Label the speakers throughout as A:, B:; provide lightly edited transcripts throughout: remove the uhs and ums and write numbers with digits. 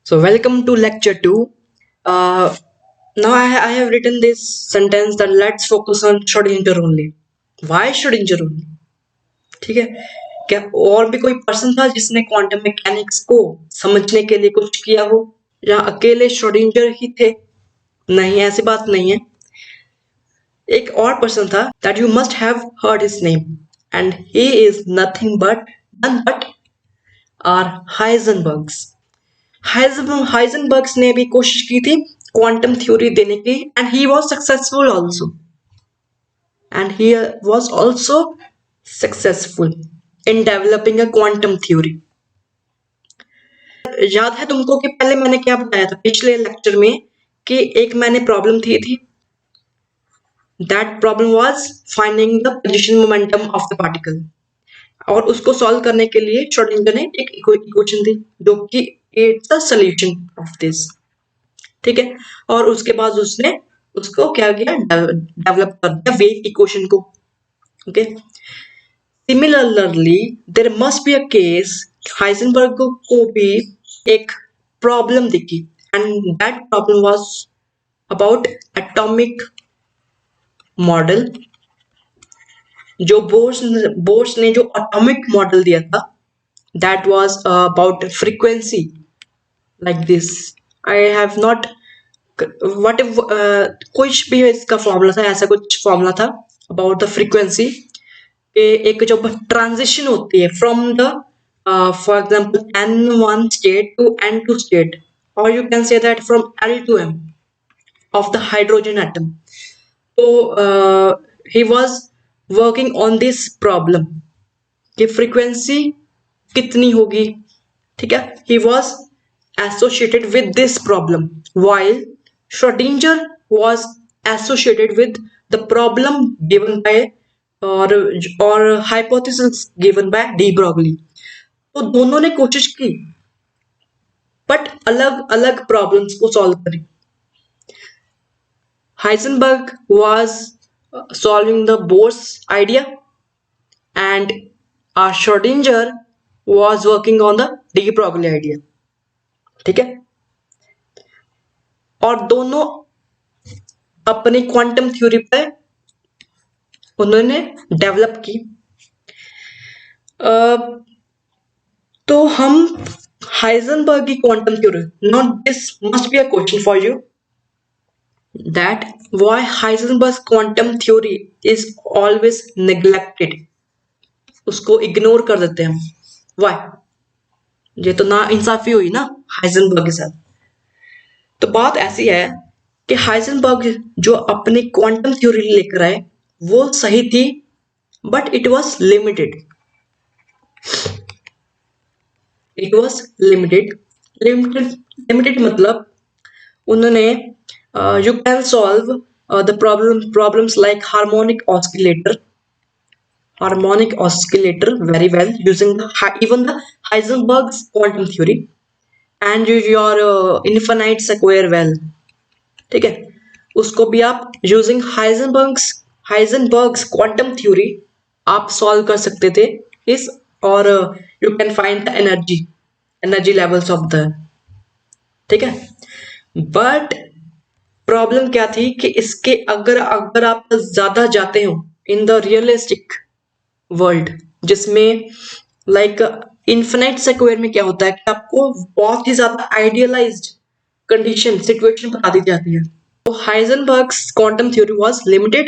A: So welcome to lecture 2. Uh, now I have written this sentence that let's focus on Schrodinger only. Why Schrodinger only? ठीक है, क्या और भी कोई person था जिसने क्वांटम मैकेनिक्स को समझने के लिए कुछ किया हो, या अकेले श्रोडिंगर ही थे? नहीं, ऐसी बात नहीं है। एक और पर्सन था that you must have heard his name and he is nothing but none but our Heisenbergs. हाइजनबर्ग्स ने भी कोशिश की थी क्वांटम थ्योरी देने की and he was also successful in developing a quantum theory. याद है तुमको कि पहले मैंने क्या बताया था पिछले लेक्चर में कि एक मैंने प्रॉब्लम थी that problem was finding the position momentum of the particle, और उसको सॉल्व करने के लिए श्रोडिंगर ने एक इक्वेशन दी जो कि it's the solution of this. ठीक है, और उसके बाद उसने उसको क्या किया, डेवलप कर दिया वेव इक्वेशन को। Okay, similarly there must be a case, Heisenberg को भी एक प्रॉब्लम दिखी and that problem was about atomic model. जो बोर्स ने जो एटॉमिक मॉडल दिया था that was about frequency like this. I have not what कुछ भी इसका फॉर्मूला था, ऐसा कुछ फॉर्मूला था अबाउट द फ्रीक्वेंसी। एक जब ट्रांजिशन होती है from the for example n1 state to n2 state, और you can say that from L to M of the hydrogen atom. तो he was working on this problem कि frequency कितनी होगी। ठीक है, he was associated with this problem while Schrodinger was associated with the problem given by or hypothesis given by de Broglie. तो दोनों ने कोशिश की बट अलग अलग प्रॉब्लम्स को सॉल्व करी। Heisenberg was solving the Bohr's idea and Schrodinger was working on the de Broglie idea. ठीक है, और दोनों अपनी क्वांटम थ्योरी पे उन्होंने डेवलप की। तो हम हाइजेनबर्ग की quantum theory, not this must be a question for you that why Heisenberg's quantum theory is always neglected, उसको इग्नोर कर देते हैं हम। why? ये तो ना इंसाफी हुई ना हाइजेनबर्ग के साथ। तो बात ऐसी है कि हाइजेनबर्ग जो अपनी क्वांटम थ्योरी लेकर आए वो सही थी but it was limited. It was limited मतलब उन्होंने you can solve the problems like harmonic oscillator very well using even the Heisenberg's quantum theory and your infinite square well। ठीक है, उसको भी आप यूजिंग हाइजेनबर्ग्स क्वांटम थ्योरी आप solve कर सकते थे इस, और you can find the energy levels of the. ठीक है, बट प्रॉब्लम क्या थी कि इसके अगर अगर आप ज्यादा जाते हो इन द रियलिस्टिक वर्ल्ड जिसमें लाइक इन्फिनाइट स्क्वायर में क्या होता है कि आपको बहुत ही ज्यादा आइडियलाइज्ड कंडीशन सिचुएशन बता दी जाती है। तो Heisenberg's quantum theory was limited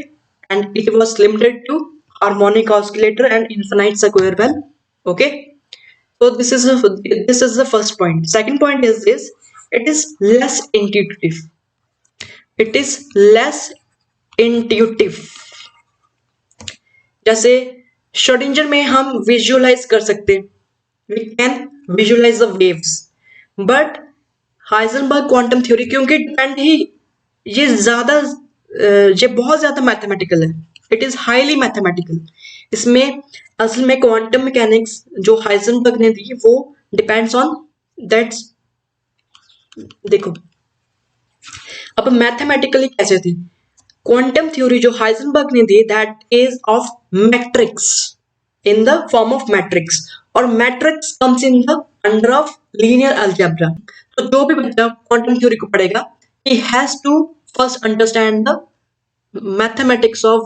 A: and it was limited to harmonic oscillator and infinite square well. Okay, so this is the first point. Second point is this: it is less intuitive. It is less intuitive. जैसे Schrodinger में हम visualise कर सकते हैं, we can visualize the waves, but Heisenberg quantum theory क्योंकि depend ही ये बहुत ज्यादा मैथमेटिकल है, इट इज हाईली मैथमेटिकल। इसमें असल में क्वांटम मैकेनिक्स जो हाइजेनबर्ग ने दी वो डिपेंड्स ऑन दैट्स। देखो अब मैथमेटिकली कैसे थी क्वांटम थ्योरी जो हाइजेनबर्ग ने दी, that is of matrix in the form of matrix, और matrix comes in the under of linear algebra। तो जो भी बच्चा क्वांटम थ्योरी को पढ़ेगा, he has to first understand the mathematics of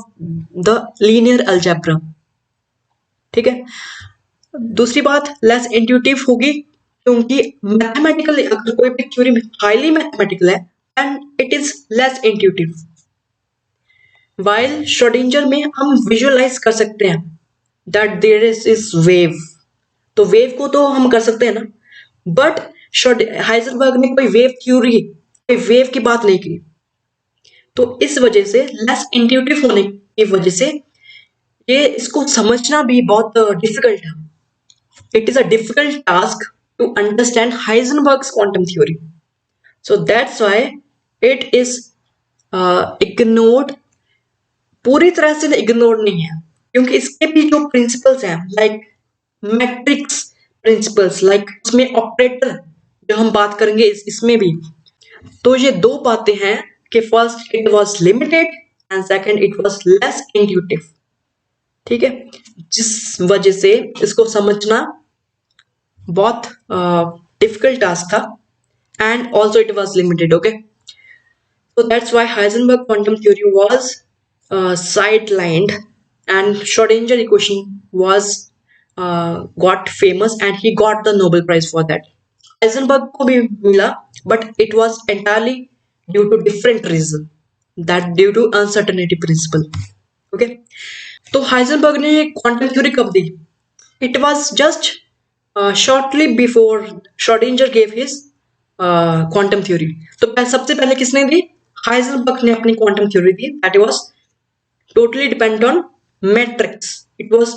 A: the linear algebra. ठीक है। दूसरी बात लेस इंट्यूटिव होगी, क्योंकि मैथमेटिकल अगर कोई भी थ्योरी हाईली मैथमेटिकल है and it is less intuitive. While Schrodinger में हम विजुअलाइज कर सकते हैं दैट देयर इज वेव, तो वेव को तो हम कर सकते हैं ना, बट हाइजेनबर्ग ने कोई वेव थ्योरी, कोई वेव की बात नहीं की। तो इस वजह से लेस इंट्यूटिव होने की वजह से ये इसको समझना भी बहुत डिफिकल्ट है। It is a difficult task to understand Heisenberg's quantum theory, so that's why it is ignored. पूरी तरह से इग्नोर्ड नहीं है, क्योंकि इसके भी जो प्रिंसिपल्स हैं लाइक मैट्रिक्स प्रिंसिपल्स, लाइक उसमें ऑपरेटर जो हम बात करेंगे इसमें भी, तो ये दो बातें हैं कि first it was limited and second it was less intuitive. ठीक है, जिस वजह से इसको समझना बहुत डिफिकल्ट टास्क था and also it was limited. Okay, so that's why Heisenberg quantum theory was sidelined and Schrodinger equation was got famous and he got the Nobel Prize for that. Heisenberg को भी मिला, but it was entirely due to different reason, that due to uncertainty principle. Okay, तो Heisenberg ने ये quantum theory कब दी? It was just shortly before Schrodinger gave his quantum theory. तो सबसे पहले किसने दी? हाइजेनबर्ग ने अपनी quantum theory the, that was totally depend on matrix. It was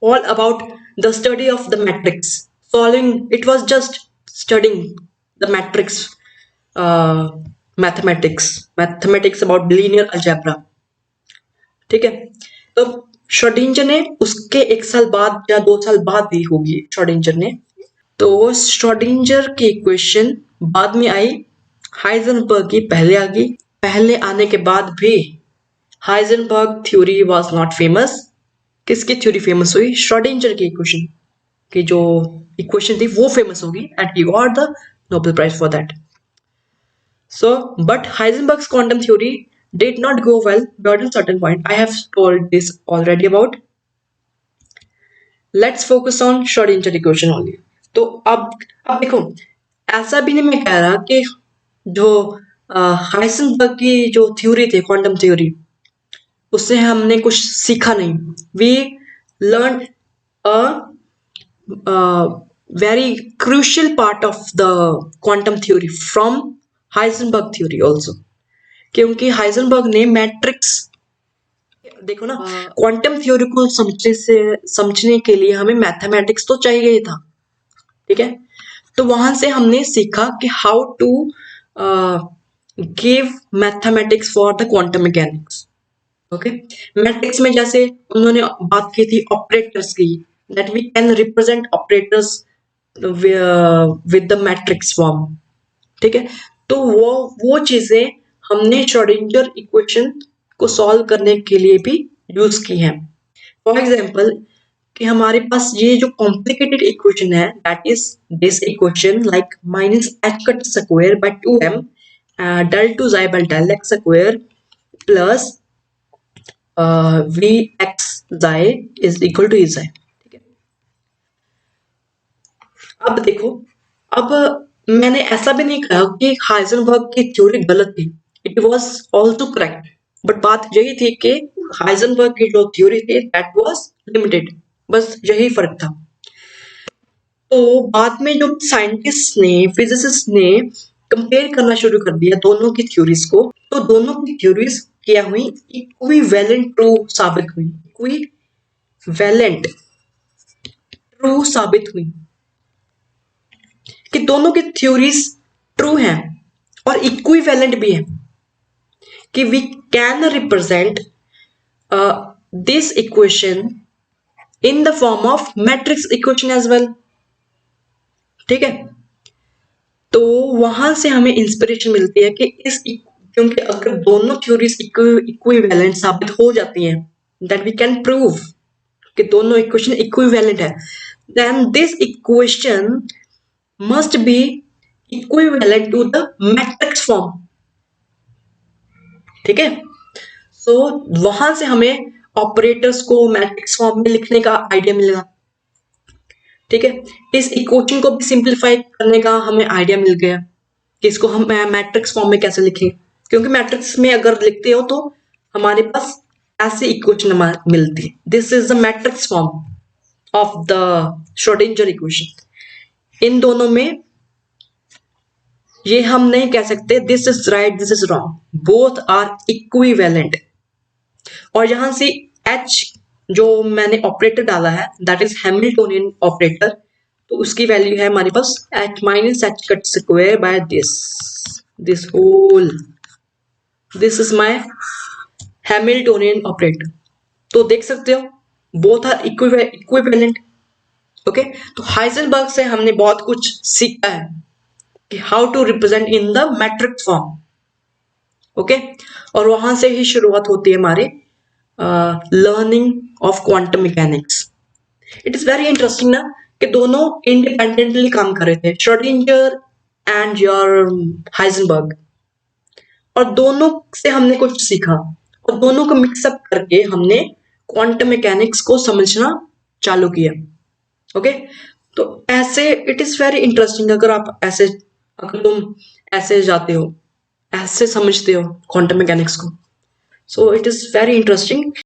A: all about the study of the matrix, solving, it was just studying the matrix, mathematics about linear algebra. ठीक है, तो Schrodinger ने उसके 1 साल बाद या 2 साल बाद दी होगी श्रोडिंगर ने। तो श्रोडिंगर की इक्वेशन बाद में आई, हाइजेनबर्ग की पहले आ गई। पहले आने के बाद भी Heisenberg theory was not famous. किसकी थ्योरी फेमस हुई? श्रोडिंगर की इक्वेशन की जो इक्वेशन थी वो फेमस होगी and he got the Nobel prize for that. So but Heisenberg's quantum theory did not go well beyond a certain point. I have told this already about. Let's focus on Schrodinger equation only. तो अब देखो, ऐसा भी नहीं मैं कह रहा कि जो हाइजेनबर्ग की जो थ्योरी थी क्वांटम थ्योरी उससे हमने कुछ सीखा नहीं। We learned a very crucial part of the quantum theory from Heisenberg theory also. क्योंकि हाइजेनबर्ग ने मैट्रिक्स, देखो ना, क्वांटम थ्योरी को समझने के लिए हमें मैथमेटिक्स तो चाहिए ही था। ठीक है, तो वहां से हमने सीखा कि how to give mathematics for the quantum mechanics. Okay, matrix में जैसे उन्होंने बात की थी ऑपरेटर्स की, that we can represent operators with the matrix form. ठीक है, तो वो चीजें हमने श्रोडिंगर इक्वेशन को सॉल्व करने के लिए भी यूज की हैं। फॉर एग्जाम्पल कि हमारे पास ये जो कॉम्प्लिकेटेड इक्वेशन है, that is this equation like -h² by 2m del 2 xi by del x² plus vx xi is equal to e xi। ठीक है, अब देखो, अब मैंने ऐसा भी नहीं कहा कि हाइजेनबर्ग की थ्योरी गलत थी, it was also correct, but बात यही थी कि हाइजेनबर्ग की जो थ्योरी थी दैट वाज लिमिटेड, बस यही फर्क था। तो बाद में जो साइंटिस्ट ने, फिजिसिस्ट ने कंपेयर करना शुरू कर दिया दोनों की थ्योरीज को, तो दोनों की थ्योरीज क्या हुई? इक्विवेलेंट ट्रू साबित हुई। इक्विवेलेंट ट्रू साबित हुई कि दोनों की थ्योरीज ट्रू हैं और इक्विवेलेंट भी है, कि we can represent this equation in the form of matrix equation as well। ठीक है, तो वहां से हमें इंस्पिरेशन मिलती है कि क्योंकि अगर दोनों थ्योरीज इक्विवेलेंट साबित हो जाती हैं, that we can prove कि दोनों इक्वेशन इक्विवेलेंट है, then this equation must be equivalent to the matrix form. ठीक है, सो वहां से हमें ऑपरेटर्स को मैट्रिक्स फॉर्म में लिखने का आइडिया मिलेगा। ठीक है, इस इक्वेशन को भी सिंप्लीफाई करने का हमें आइडिया मिल गया कि इसको हम मैट्रिक्स फॉर्म में कैसे लिखें, क्योंकि मैट्रिक्स में अगर लिखते हो तो हमारे पास ऐसे इक्वेशन मिलती है। This is the matrix form of the Schrodinger equation. इन दोनों में ये हम नहीं कह सकते this is right this is wrong, both are equivalent. और यहां से एच जो मैंने ऑपरेटर डाला है दैट इज हैमिल्टोनियन ऑपरेटर, तो उसकी वैल्यू है हमारे पास H minus H cut square by this whole, this is my Hamiltonian operator. तो देख सकते हो बोथ आर इक्विवेलेंट। ओके, तो हाइजेनबर्ग से हमने बहुत कुछ सीखा है कि how to represent in the matrix form. Okay, और वहां से ही शुरुआत होती है हमारे learning of quantum mechanics. It is very interesting ना कि दोनों इंडिपेंडेंटली काम कर रहे थे, श्रोडिंगर एंड योर हाइजेनबर्ग, और दोनों से हमने कुछ सीखा और दोनों को मिक्सअप करके हमने क्वांटम मैकेनिक्स को समझना चालू किया। ओके, तो ऐसे इट इज वेरी इंटरेस्टिंग अगर आप ऐसे, अगर तुम ऐसे जाते हो, ऐसे समझते हो क्वांटम मैकेनिक्स को, so it is very interesting.